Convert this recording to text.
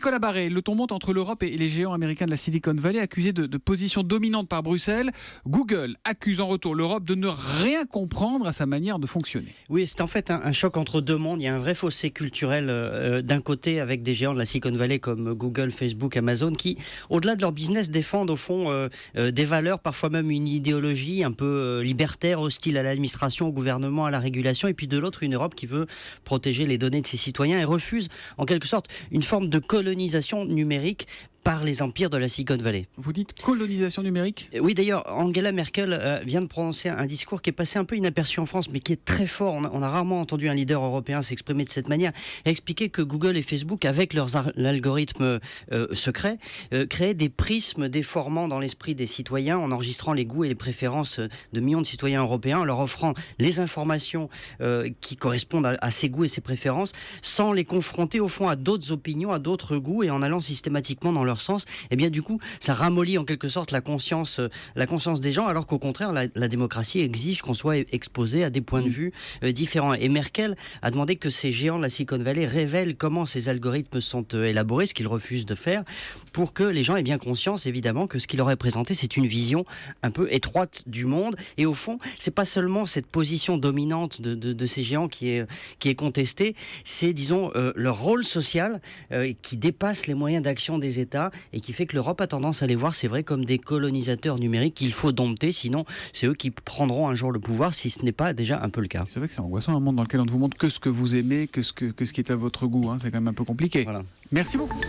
Nicolas Barré, le ton monte entre l'Europe et les géants américains de la Silicon Valley accusés de position dominante par Bruxelles. Google accuse en retour l'Europe de ne rien comprendre à sa manière de fonctionner. Oui, c'est en fait un choc entre deux mondes. Il y a un vrai fossé culturel d'un côté avec des géants de la Silicon Valley comme Google, Facebook, Amazon qui, au-delà de leur business, défendent au fond des valeurs, parfois même une idéologie un peu libertaire, hostile à l'administration, au gouvernement, à la régulation. Et puis de l'autre, une Europe qui veut protéger les données de ses citoyens et refuse en quelque sorte une forme de colonisation numérique par les empires de la Silicon Valley. Vous dites colonisation numérique ? Oui, d'ailleurs, Angela Merkel vient de prononcer un discours qui est passé un peu inaperçu en France, mais qui est très fort. On a rarement entendu un leader européen s'exprimer de cette manière, expliquer que Google et Facebook, avec leurs algorithmes secrets, créaient des prismes déformants dans l'esprit des citoyens en enregistrant les goûts et les préférences de millions de citoyens européens, en leur offrant les informations qui correspondent à ces goûts et ces préférences, sans les confronter au fond à d'autres opinions, à d'autres goûts, et en allant systématiquement dans leur sens. Et bien du coup, ça ramollit en quelque sorte la conscience des gens, alors qu'au contraire, la démocratie exige qu'on soit exposé à des points de vue différents. Et Merkel a demandé que ces géants de la Silicon Valley révèlent comment ces algorithmes sont élaborés, ce qu'ils refusent de faire, pour que les gens aient bien conscience, évidemment, que ce qu'il leur est présenté, c'est une vision un peu étroite du monde. Et au fond, c'est pas seulement cette position dominante de ces géants qui est contestée, c'est, disons, leur rôle social qui dépasse les moyens d'action des États et qui fait que l'Europe a tendance à les voir, c'est vrai, comme des colonisateurs numériques qu'il faut dompter, sinon c'est eux qui prendront un jour le pouvoir, si ce n'est pas déjà un peu le cas. C'est vrai que c'est angoissant, un monde dans lequel on ne vous montre que ce que vous aimez, que ce qui est à votre goût. C'est quand même un peu compliqué. Voilà. Merci beaucoup.